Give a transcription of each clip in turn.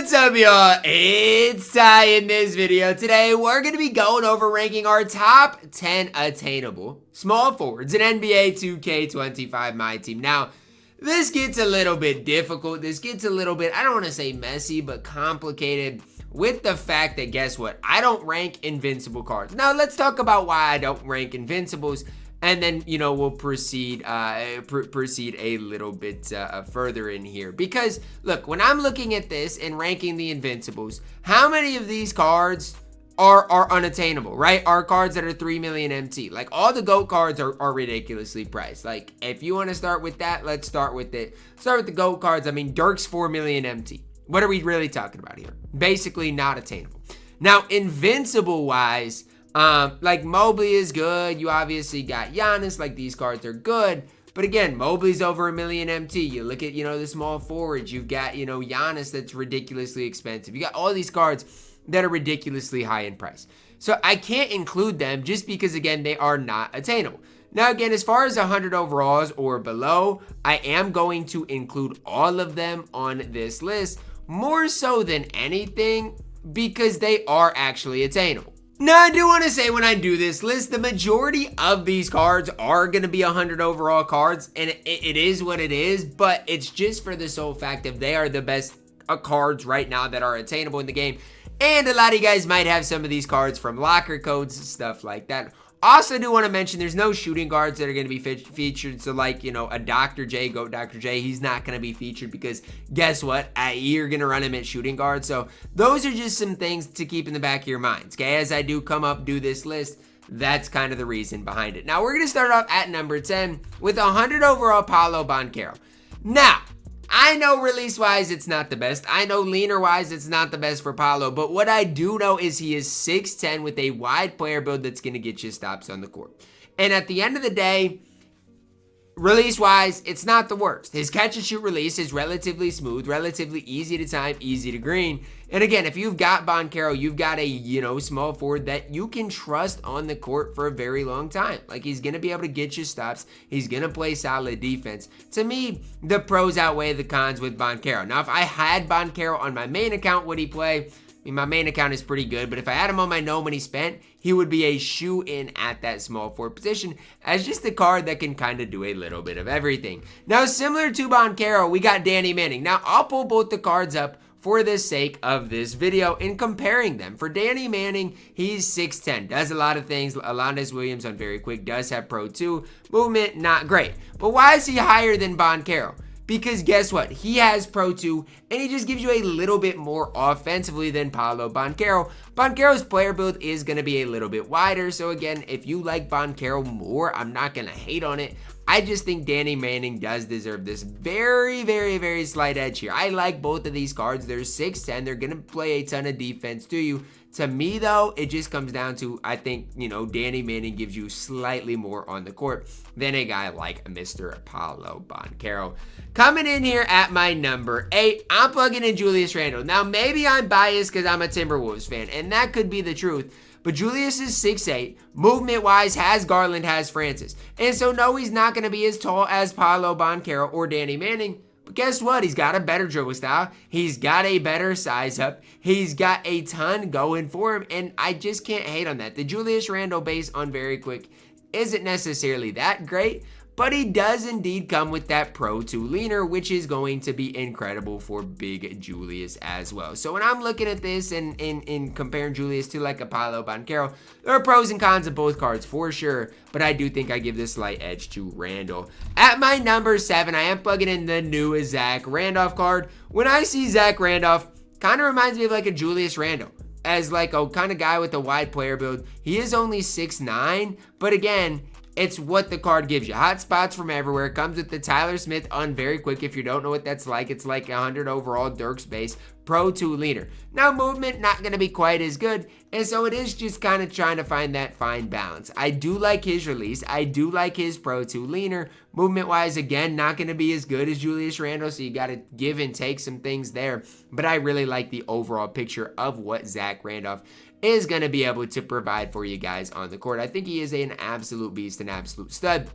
What's up, y'all? It's Ty. In this video today, we're going to be going over ranking our top 10 attainable small forwards in NBA 2K25 MyTEAM. Now, this gets a little bit difficult. This gets a little bit, I don't want to say messy, but complicated with the fact that, guess what? I don't rank invincible cards. Now, let's talk about why I don't rank invincibles. And then, we'll proceed proceed a little bit further in here. Because, look, when I'm looking at this and ranking the Invincibles, how many of these cards are unattainable, right? Are cards that are 3 million MT. Like, all the GOAT cards are ridiculously priced. Like, if you want to start with that, let's start with it. Start with the GOAT cards. I mean, Dirk's 4 million MT. What are we really talking about here? Basically not attainable. Now, Invincible-wise, like Mobley is good. You obviously got Giannis. Like, these cards are good. But again, Mobley's over 1 million MT. You look at, the small forwards. You've got, Giannis that's ridiculously expensive. You got all these cards that are ridiculously high in price. So I can't include them just because, again, they are not attainable. Now, again, as far as 100 overalls or below, I am going to include all of them on this list, more so than anything because they are actually attainable. Now, I do want to say when I do this list, the majority of these cards are going to be 100 overall cards, and it is what it is, but it's just for the sole fact that they are the best cards right now that are attainable in the game, and a lot of you guys might have some of these cards from locker codes and stuff like that. Also, do want to mention there's no shooting guards that are going to be featured. So, like, a Dr. J, GOAT Dr. J, he's not going to be featured because guess what? You're going to run him at shooting guard. So, those are just some things to keep in the back of your minds. Okay, as I do do this list, that's kind of the reason behind it. Now, we're going to start off at number 10 with 100 overall Paolo Banchero. Now, I know release-wise it's not the best. I know leaner-wise it's not the best for Paolo. But what I do know is he is 6'10 with a wide player build that's going to get you stops on the court. And at the end of the day, release-wise, it's not the worst. His catch-and-shoot release is relatively smooth, relatively easy to time, easy to green. And again, if you've got Banchero, you've got a, small forward that you can trust on the court for a very long time. Like, he's going to be able to get you stops. He's going to play solid defense. To me, the pros outweigh the cons with Banchero. Now, if I had Banchero on my main account, would he play? I mean, my main account is pretty good, but if I had him on my no money spent, he would be a shoe-in at that small forward position as just a card that can kind of do a little bit of everything. Now, similar to Banchero, we got Danny Manning. Now, I'll pull both the cards up for the sake of this video in comparing them. For Danny Manning, he's 6'10", does a lot of things. Alondes Williams on very quick, does have Pro 2. Movement, not great. But why is he higher than Banchero? Because guess what? He has Pro 2, and he just gives you a little bit more offensively than Paolo Banchero. Banchero's player build is going to be a little bit wider, so again, if you like Banchero more, I'm not going to hate on it. I just think Danny Manning does deserve this very, very, very slight edge here. I like both of these cards. They're 6'10". They're going to play a ton of defense to you. To me, though, it just comes down to, I think, Danny Manning gives you slightly more on the court than a guy like Mr. Paolo Banchero. Coming in here at my number 8, I'm plugging in Julius Randle. Now, maybe I'm biased because I'm a Timberwolves fan, and that could be the truth. But Julius is 6'8", movement-wise has Garland, has Francis. And so, no, he's not going to be as tall as Paolo Banchero or Danny Manning. But guess what? He's got a better dribble style. He's got a better size up. He's got a ton going for him, and I just can't hate on that. The Julius Randle base on very quick isn't necessarily that great, but he does indeed come with that Pro 2 leaner, which is going to be incredible for big Julius as well. So when I'm looking at this and comparing Julius to like a Paolo Banchero, there are pros and cons of both cards for sure, but I do think I give this slight edge to Randle. At my number 7, I am plugging in the new Zach Randolph card. When I see Zach Randolph, kind of reminds me of like a Julius Randle, as like a kind of guy with a wide player build. He is only 6'9", but again, it's what the card gives you. Hot spots from everywhere. Comes with the Tyler Smith on very quick. If you don't know what that's like, it's like 100 overall Dirk's base. Pro 2 leaner. Now, movement not going to be quite as good, and so it is just kind of trying to find that fine balance. I do like his release. I do like his Pro 2 leaner. Movement-wise, again, not going to be as good as Julius Randle, so you got to give and take some things there. But I really like the overall picture of what Zach Randolph is going to be able to provide for you guys on the court. I think he is an absolute beast, an absolute stud.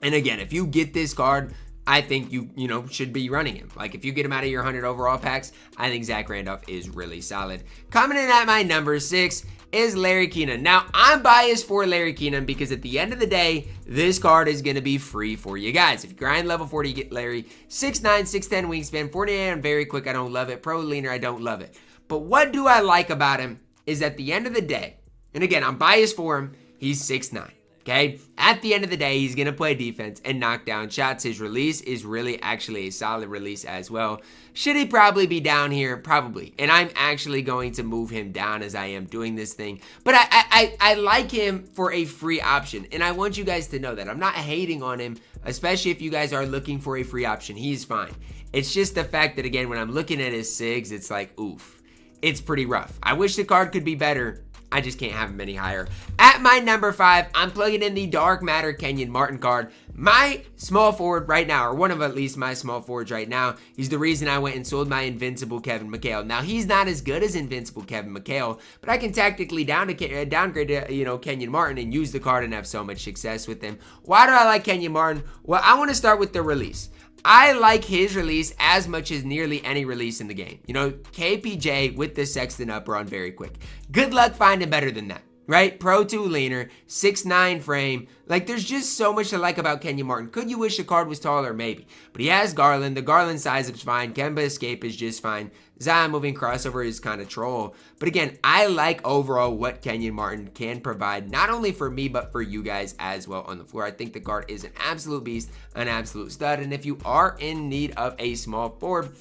And again, if you get this card, I think you should be running him. Like, if you get him out of your 100 overall packs, I think Zach Randolph is really solid. Coming in at my number 6 is Larry Keenan. Now, I'm biased for Larry Keenan because at the end of the day, this card is going to be free for you guys. If you grind level 40, you get Larry. 6'9", 6'10 wingspan, 48 on very quick, I don't love it. Pro leaner, I don't love it. But what do I like about him is at the end of the day, and again, I'm biased for him, he's 6'9". Okay, at the end of the day, he's going to play defense and knock down shots. His release is really actually a solid release as well. Should he probably be down here? Probably. And I'm actually going to move him down as I am doing this thing. But I like him for a free option. And I want you guys to know that. I'm not hating on him, especially if you guys are looking for a free option. He's fine. It's just the fact that, again, when I'm looking at his SIGs, it's like, oof. It's pretty rough. I wish the card could be better. I just can't have him any higher. At my number 5, I'm plugging in the Dark Matter Kenyon Martin card. My small forward right now, or one of at least my small forwards right now, he's the reason I went and sold my Invincible Kevin McHale. Now, he's not as good as Invincible Kevin McHale, but I can tactically downgrade to, Kenyon Martin and use the card and have so much success with him. Why do I like Kenyon Martin? Well, I want to start with the release. I like his release as much as nearly any release in the game. KPJ with the Sexton upper on very quick. Good luck finding better than that, right? Pro 2 leaner, 6'9 frame. Like, there's just so much to like about Kenyon Martin. Could you wish the card was taller? Maybe. But he has Garland. The Garland size up's fine. Kemba escape is just fine. Zion moving crossover is kind of troll. But again, I like overall what Kenyon Martin can provide, not only for me, but for you guys as well on the floor. I think the card is an absolute beast, an absolute stud. And if you are in need of a small forward,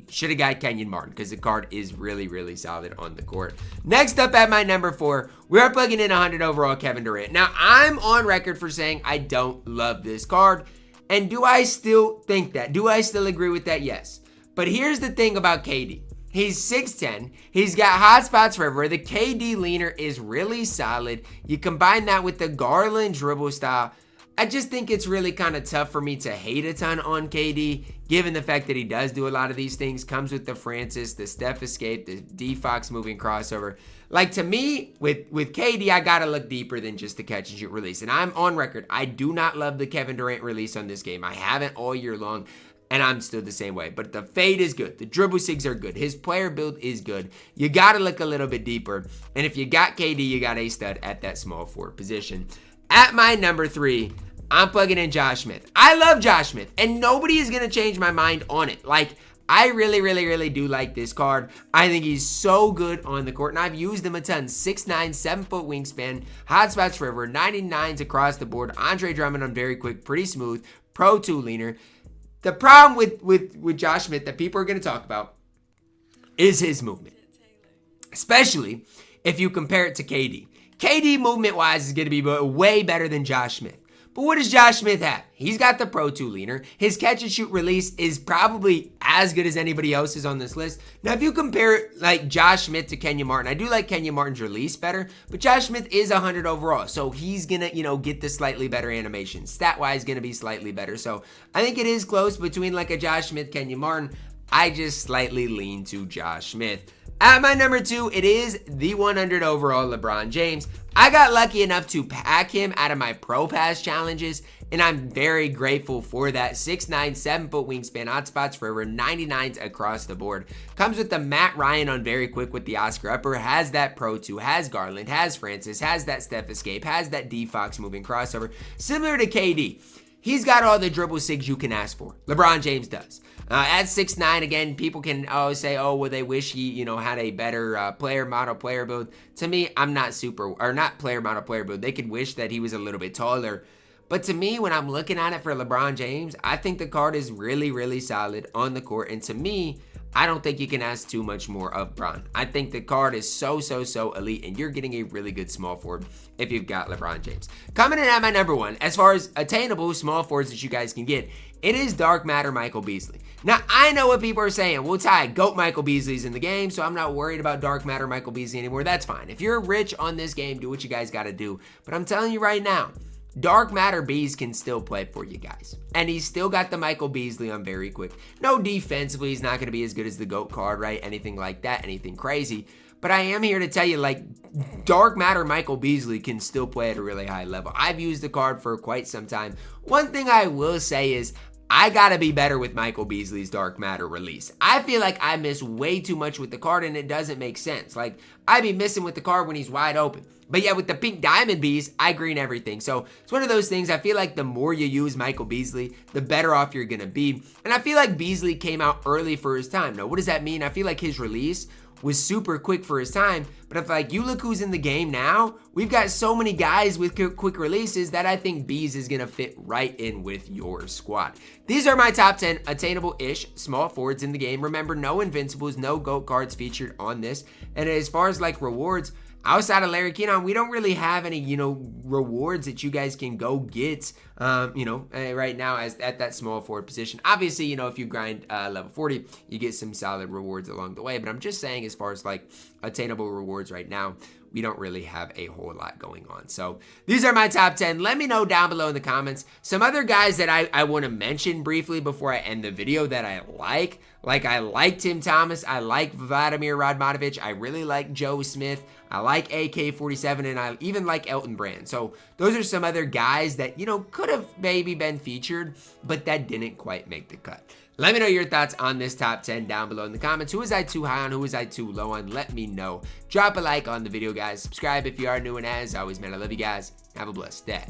should have got Kenyon Martin because the card is really, really solid on the court. Next up at my number 4, we are plugging in 100 overall Kevin Durant. Now, I'm on record for saying I don't love this card. And do I still think that? Do I still agree with that? Yes. But here's the thing about KD. He's 6'10". He's got hot spots forever. The KD leaner is really solid. You combine that with the Garland dribble style. I just think it's really kind of tough for me to hate a ton on KD, given the fact that he does do a lot of these things. Comes with the Francis, the Steph escape, the D-Fox moving crossover. Like, to me, with KD, I got to look deeper than just the catch and shoot release. And I'm on record. I do not love the Kevin Durant release on this game. I haven't all year long. And I'm still the same way. But the fade is good. The dribble sigs are good. His player build is good. You got to look a little bit deeper. And if you got KD, you got a stud at that small forward position. At my number 3, I'm plugging in Josh Smith. I love Josh Smith. And nobody is going to change my mind on it. Like, I really, really, really do like this card. I think he's so good on the court. And I've used him a ton. 6'9", 7-foot wingspan. Hot spots forever. 99s across the board. Andre Drummond on very quick. Pretty smooth. Pro 2 leaner. The problem with Josh Smith that people are going to talk about is his movement. Especially if you compare it to KD. KD movement-wise is going to be way better than Josh Smith. But what does Josh Smith have? He's got the Pro 2 leaner. His catch and shoot release is probably as good as anybody else's on this list. Now, if you compare like Josh Smith to Kenyon Martin, I do like Kenyon Martin's release better, but Josh Smith is 100 overall. So he's going to, get the slightly better animation. Stat-wise, going to be slightly better. So I think it is close between like a Josh Smith, Kenyon Martin. I just slightly lean to Josh Smith. At my number 2, it is the 100 overall LeBron James. I got lucky enough to pack him out of my Pro Pass challenges, and I'm very grateful for that. 6'9", 7-foot wingspan, hotspots forever, 99s across the board. Comes with the Matt Ryan on very quick with the Oscar upper, has that Pro 2, has Garland, has Francis, has that Steph escape, has that D-Fox moving crossover. Similar to KD. He's got all the dribble sigs you can ask for. LeBron James does. At 6'9", again, people can say, oh, well, they wish he, had a better player model player build. To me, I'm not not player model player build. They could wish that he was a little bit taller. But to me, when I'm looking at it for LeBron James, I think the card is really, really solid on the court. And to me, I don't think you can ask too much more of LeBron. I think the card is so elite, and you're getting a really good small forward if you've got LeBron James. Coming in at my number 1, as far as attainable small forwards that you guys can get, it is Dark Matter Michael Beasley. Now, I know what people are saying. Well, Ty, GOAT Michael Beasley's in the game, so I'm not worried about Dark Matter Michael Beasley anymore. That's fine. If you're rich on this game, do what you guys got to do. But I'm telling you right now, Dark Matter Bees can still play for you guys. And he's still got the Michael Beasley on very quick. No, defensively, he's not going to be as good as the GOAT card, right? Anything like that, anything crazy. But I am here to tell you, like, Dark Matter Michael Beasley can still play at a really high level. I've used the card for quite some time. One thing I will say is, I gotta be better with Michael Beasley's Dark Matter release. I feel like I miss way too much with the card and it doesn't make sense. Like, I be missing with the card when he's wide open. But yeah, with the pink diamond bees, I green everything. So it's one of those things, I feel like the more you use Michael Beasley, the better off you're gonna be. And I feel like Beasley came out early for his time. Now, what does that mean? I feel like his release was super quick for his time, but if like you look who's in the game now, we've got so many guys with quick releases that I think Bees is gonna fit right in with your squad. These are my top 10 attainable-ish small forwards in the game. Remember, no invincibles, no GOAT cards featured on this. And as far as like rewards, outside of Larry Kenon, we don't really have any, rewards that you guys can go get, right now as at that small forward position. Obviously, if you grind level 40, you get some solid rewards along the way. But I'm just saying, as far as like attainable rewards right now, we don't really have a whole lot going on. So these are my top 10. Let me know down below in the comments some other guys that I want to mention briefly before I end the video that I like. Like, I like Tim Thomas. I like Vladimir Radmanovich. I really like Joe Smith. I like AK-47, and I even like Elton Brand. So those are some other guys that, could have maybe been featured, but that didn't quite make the cut. Let me know your thoughts on this top 10 down below in the comments. Who was I too high on? Who was I too low on? Let me know. Drop a like on the video, guys. Subscribe if you are new, and as always, man, I love you guys. Have a blessed day.